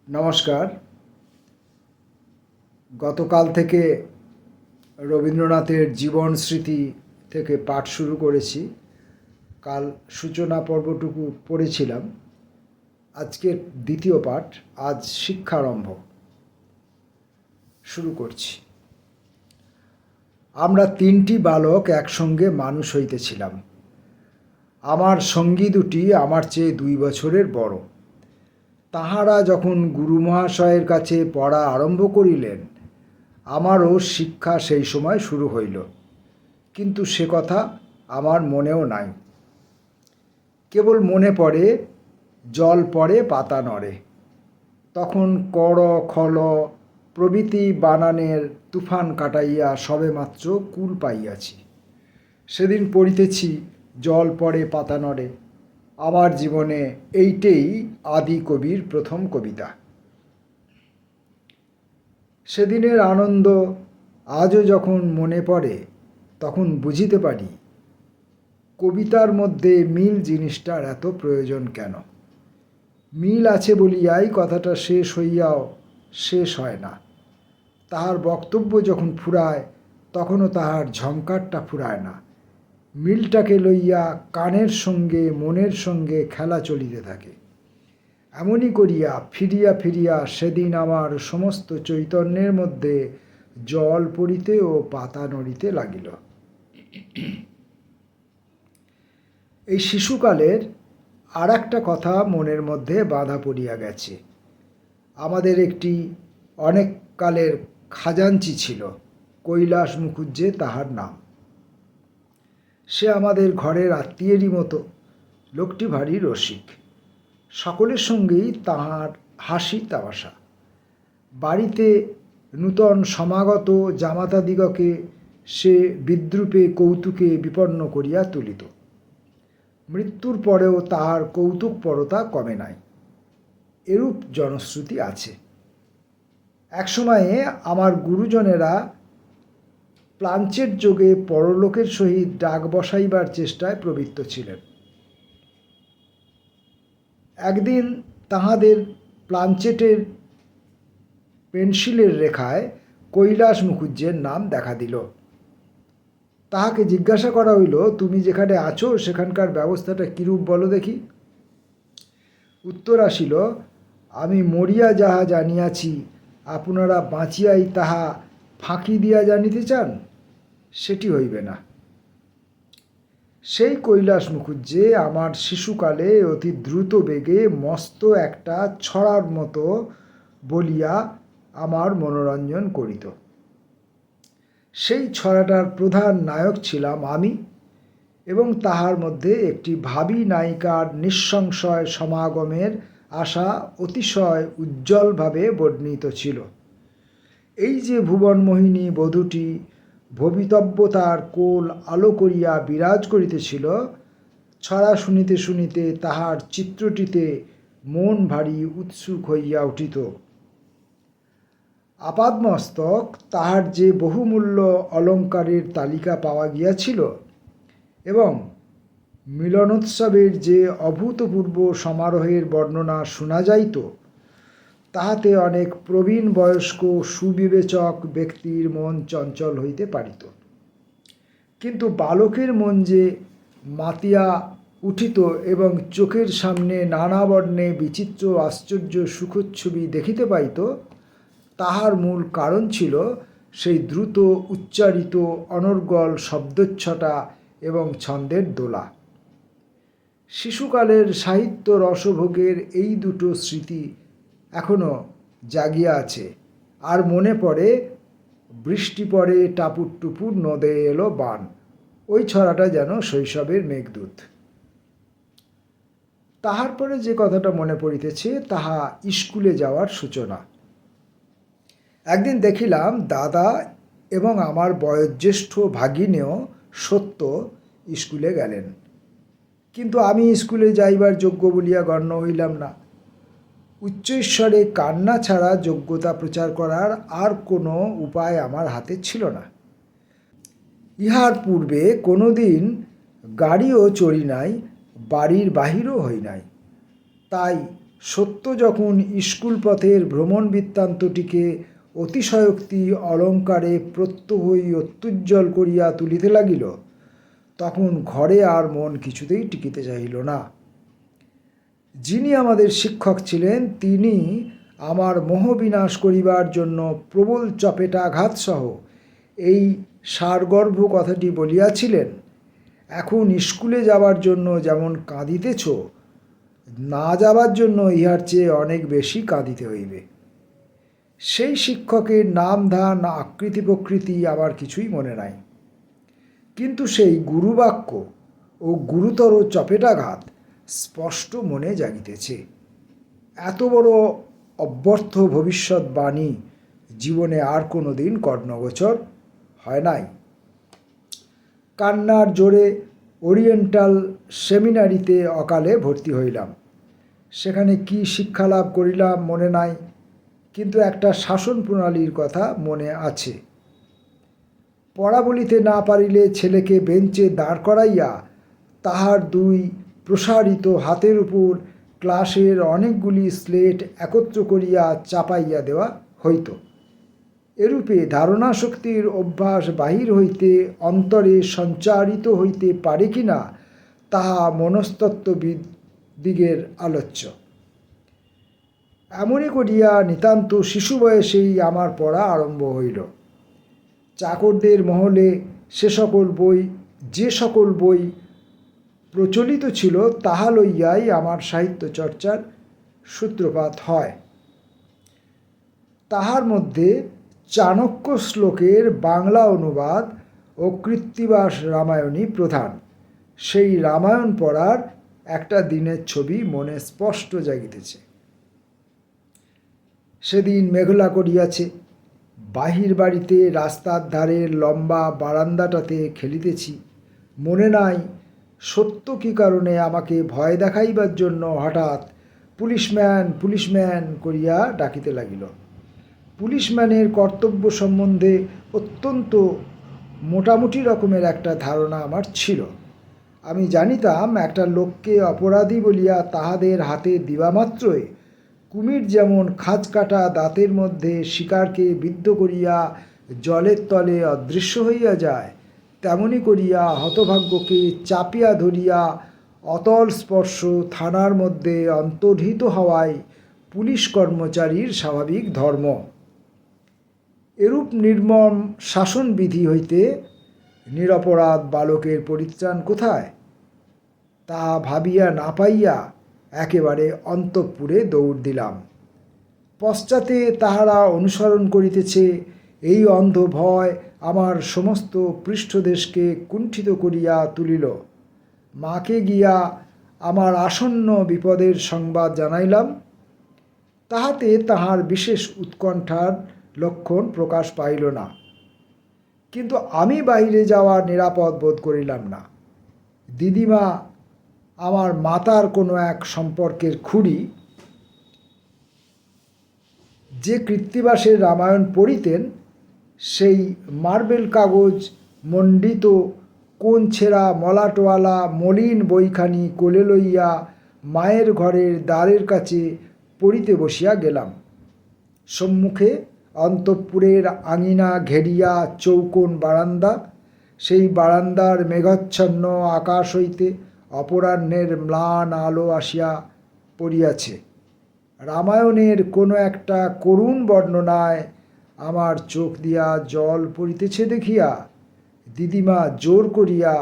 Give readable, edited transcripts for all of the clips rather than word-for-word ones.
নমস্কার। গতকাল থেকে রবীন্দ্রনাথের জীবন স্মৃতি থেকে পাঠ শুরু করেছি। কাল সূচনা পর্বটুকু পড়েছিলাম। আজকের দ্বিতীয় পাঠ, আজ শিক্ষারম্ভ শুরু করছি। আমরা তিনটি বালক একসঙ্গে মানুষ হইতেছিলাম। আমার সঙ্গী দুটি আমার চেয়ে 2 বছরের বড়। তাহারা যখন গুরু মহাশয়ের কাছে পড়া আরম্ভ করিলেন, আমারও শিক্ষা সেই সময় শুরু হইল, কিন্তু সে কথা আমার মনেও নাই। কেবল মনে পড়ে, জল পড়ে পাতা নড়ে। তখন কড় খল প্রভৃতি বানানের তুফান কাটাইয়া সবেমাত্র কুল পাইয়াছি। সেদিন পড়িতেছি, জল পড়ে পাতা নড়ে। আমার জীবনে এইটেই আদি কবির প্রথম কবিতা। সেদিনের আনন্দ আজও যখন মনে পড়ে, তখন বুঝিতে পারি কবিতার মধ্যে মিল জিনিসটার এত প্রয়োজন কেন। মিল আছে বলিয়াই কথাটা শেষ হইয়াও শেষ হয় না। তাহার বক্তব্য যখন ফুরায়, তখনও তাহার ঝংকারটা ফুরায় না। মিলটাকে লইয়া কানের সঙ্গে মনের সঙ্গে খেলা চলিতে থাকে। এমনই করিয়া ফিরিয়া ফিরিয়া সেদিন আমার সমস্ত চৈতন্যের মধ্যে জল পড়িতে ও পাতা নড়িতে লাগিল। এই শিশুকালের আর একটা কথা মনের মধ্যে বাঁধা পড়িয়া গেছে। আমাদের একটি অনেক কালের খাজাঞ্চি ছিল, কৈলাস মুখুজ্জে তাহার নাম। সে আমাদের ঘরের আত্মীয়েরই মতো। লোকটি ভারী রসিক। সকলের সঙ্গেই তাহার হাসি তামাশা। বাড়িতে নূতন সমাগত জামাতাদিগকে সে বিদ্রূপে কৌতুকে বিপন্ন করিয়া তুলিত। মৃত্যুর পরেও তাহার কৌতুকপরতা কমে নাই। এরূপ জনশ্রুতি আছে। একসময়ে আমার গুরুজনেরা প্লাঞ্চেট যোগে পরলোকের সহিত ডাক বসাইবার চেষ্টায় প্রবৃত্ত ছিলেন। একদিন তাহাদের প্লাঞ্চেটের পেন্সিলের রেখায় কৈলাস মুখুজ্জের নাম দেখা দিল। তাহাকে জিজ্ঞাসা করা হইল, তুমি যেখানে আছো সেখানকার ব্যবস্থাটা কিরূপ বলো দেখি। উত্তর আসিল, আমি মরিয়া যাহা জানিয়াছি, আপনারা বাঁচিয়াই তাহা ফাঁকি দিয়া জানিতে চান, সেটি হইবে না। সেই কৈলাস মুখুজ্জে আমার শিশুকালে অতি দ্রুত বেগে মস্ত একটা ছড়ার মতো বলিয়া আমার মনোরঞ্জন করিত। সেই ছড়াটার প্রধান নায়ক ছিলাম আমি, এবং তাহার মধ্যে একটি ভাবী নায়িকার নিঃসংশয় সমাগমের আশা অতিশয় উজ্জ্বলভাবে বর্ণিত ছিল। এই যে ভুবনমোহিনী বধূটি ভবিতব্যতার কোল আলো করিয়া বিরাজ করিতেছিল, ছড়া শুনিতে শুনিতে তাহার চিত্রটিতে মন ভারী উৎসুক হইয়া উঠিত। আপাদমস্তক তাহার যে বহুমূল্য অলঙ্কারের তালিকা পাওয়া গিয়াছিল এবং মিলনোৎসবের যে অভূতপূর্ব সমারোহের বর্ণনা শোনা যাইত, তাহাতে অনেক প্রবীণ বয়স্ক সুবিবেচক ব্যক্তির মন চঞ্চল হইতে পারিত। কিন্তু বালকের মন যে মাতিয়া উঠিত এবং চোখের সামনে নানা বর্ণে বিচিত্র আশ্চর্য সুখচ্ছবি দেখিতে পাইত, তাহার মূল কারণ ছিল সেই দ্রুত উচ্চারিত অনর্গল শব্দচ্ছটা এবং ছন্দের দোলা। শিশুকালের সাহিত্য রসভোগের এই দুটো স্মৃতি এখনও জাগিয়া আছে। আর মনে পড়ে, বৃষ্টি পড়ে টাপুর টুপুর নদে এলো বান। ওই ছড়াটা যেন শৈশবের মেঘদূত। তাহার পরে যে কথাটা মনে পড়িতেছে, তাহা স্কুলে যাওয়ার সূচনা। একদিন দেখিলাম দাদা এবং আমার বয়োজ্যেষ্ঠ ভাগিনেও সত্য স্কুলে গেলেন, কিন্তু আমি স্কুলে যাইবার যোগ্য বলিয়া গণ্য হইলাম না। উচ্চৈঃস্বরে কান্না ছাড়া যোগ্যতা প্রচার করার আর কোনো উপায় আমার হাতে ছিল না। ইহার পূর্বে কোনো দিন গাড়িও চড়ি নাই, বাড়ির বাহিরও হই নাই। তাই সত্য যখন স্কুল পথের ভ্রমণ বৃত্তান্তটিকে অতিশয়োক্তি অলঙ্কারে প্রত্যহই অত্যুজ্জ্বল করিয়া তুলিতে লাগিল, তখন ঘরে আর মন কিছুতেই টিকিতে চাহিল না। যিনি আমাদের শিক্ষক ছিলেন, তিনি আমার মোহ বিনাশ করিবার জন্য প্রবল চপেটাঘাতসহ এই সারগর্ভ কথাটি বলিয়াছিলেন, এখন স্কুলে যাবার জন্য যেমন কাঁদিতেছ, না যাবার জন্য ইহার চেয়ে অনেক বেশি কাঁদিতে হইবে। সেই শিক্ষকের নাম ধান আকৃতি প্রকৃতি আমার কিছুই মনে নাই, কিন্তু সেই গুরুবাক্য ও গুরুতর চপেটাঘাত স্পষ্ট মনে জাগিতেছে। এত বড় অব্যর্থ ভবিষ্যৎবাণী জীবনে আর কোনো দিন কর্ণগোচর হয় নাই। কান্নার জোরে ওরিয়েন্টাল সেমিনারিতে অকালে ভর্তি হইলাম। সেখানে কি শিক্ষা লাভ করিলাম মনে নাই, কিন্তু একটা শাসন প্রণালীর কথা মনে আছে। পড়া বলিতে না পারিলে ছেলেকে বেঞ্চে দাঁড় করাইয়া তাহার দুই প্রসারিত হাতের উপর ক্লাসের অনেকগুলি স্লেট একত্র করিয়া চাপাইয়া দেওয়া হইত। এরূপে ধারণা শক্তির অভ্যাস বাহির হইতে অন্তরে সঞ্চারিত হইতে পারে কিনা, তাহা মনস্তত্ত্ববিদদিগের আলোচ্য। এমনি করিয়া নিতান্ত শিশু বয়সেই আমার পড়া আরম্ভ হইল। চাকরদের মহলে যে সকল বই প্রচলিত ছিল, তাহা লইয়াই আমার সাহিত্য চর্চার সূত্রপাত হয়। তাহার মধ্যে চাণক্য শ্লোকের বাংলা অনুবাদ ও কৃত্তিবাস রামায়ণই প্রধান। সেই রামায়ণ পড়ার একটা দিনের ছবি মনে স্পষ্ট জাগিতেছে। সেদিন মেঘলা করিয়াছে। বাহির বাড়িতে রাস্তার ধারের লম্বা বারান্দাটাতে খেলিতেছি। মনে নাই সত্য কী কারণে আমাকে ভয় দেখাইবার জন্য হঠাৎ পুলিশম্যান পুলিশম্যান করিয়া ডাকিতে লাগিল। পুলিশম্যানের কর্তব্য সম্বন্ধে অত্যন্ত মোটামুটি রকমের একটা ধারণা আমার ছিল। আমি জানিতাম, একটা লোককে অপরাধী বলিয়া তাহাদের হাতে দিবামাত্রই কুমির যেমন খাঁজ কাটা দাঁতের মধ্যে শিকারকে বিদ্ধ করিয়া জলের তলে অদৃশ্য হইয়া যায়, তেমনি করিয়া হতভাগ্যকে চাপিয়া ধরিয়া অতল স্পর্শ থানার মধ্যে অন্তর্হিত হওয়াই পুলিশ কর্মচারীর স্বাভাবিক ধর্ম। এরূপ নির্মম শাসনবিধি হইতে নিরপরাধ বালকের পরিত্রাণ কোথায়, তা ভাবিয়া না পাইয়া একেবারে অন্তঃপুরে দৌড় দিলাম। পশ্চাতে তাহারা অনুসরণ করিতেছে। এই অন্ধ ভয় আমার সমস্ত পৃষ্ঠদেশকে কুণ্ঠিত করিয়া তুলিল। মাকে গিয়া আমার আসন্ন বিপদের সংবাদ জানাইলাম। তাহাতে তাহার বিশেষ উৎকণ্ঠার লক্ষণ প্রকাশ পাইল না, কিন্তু আমি বাহিরে যাওয়ার নিরাপদ বোধ করিলাম না। দিদিমা, আমার মাতার কোনো এক সম্পর্কের খুড়ি, যে কৃত্তিবাসের রামায়ণ পড়িতেন, সেই মার্বেল কাগজ মণ্ডিত কোন ছেঁড়া মলাটওয়ালা মলিন বইখানি কোলে লইয়া মায়ের ঘরের দ্বারের কাছে পড়িতে বসিয়া গেলাম। সম্মুখে অন্তঃপুরের আঙিনা ঘেরিয়া চৌকোন বারান্দা। সেই বারান্দার মেঘাচ্ছন্ন আকাশ হইতে অপরাহ্নের ম্লান আলো আসিয়া পড়িয়াছে। রামায়ণের কোনো একটা করুণ বর্ণনায় আমার চোখ দিয়া জল পড়িতেছে দেখিয়া দিদিমা জোর করিয়া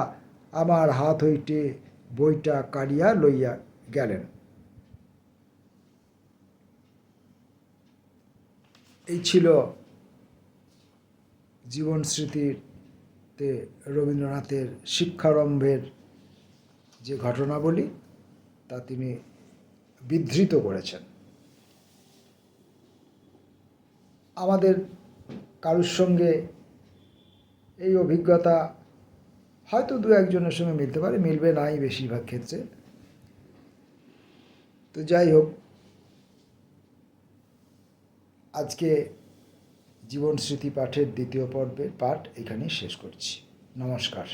আমার হাত হইতে বইটা কাড়িয়া লইয়া গেলেন। এই ছিল জীবন স্মৃতিতে রবীন্দ্রনাথের শিক্ষারম্ভের যে ঘটনাবলী, তা তিনি বিধৃত করেছেন। আমাদের কারুর সঙ্গে এই অভিজ্ঞতা হয়তো দু একজনের সঙ্গে মিলতে পারে, মিলবে নাই বেশিরভাগ ক্ষেত্রে। তো যাই হোক, আজকে জীবন স্মৃতি পাঠের দ্বিতীয় পর্বের পাঠ এখানেই শেষ করছি। নমস্কার।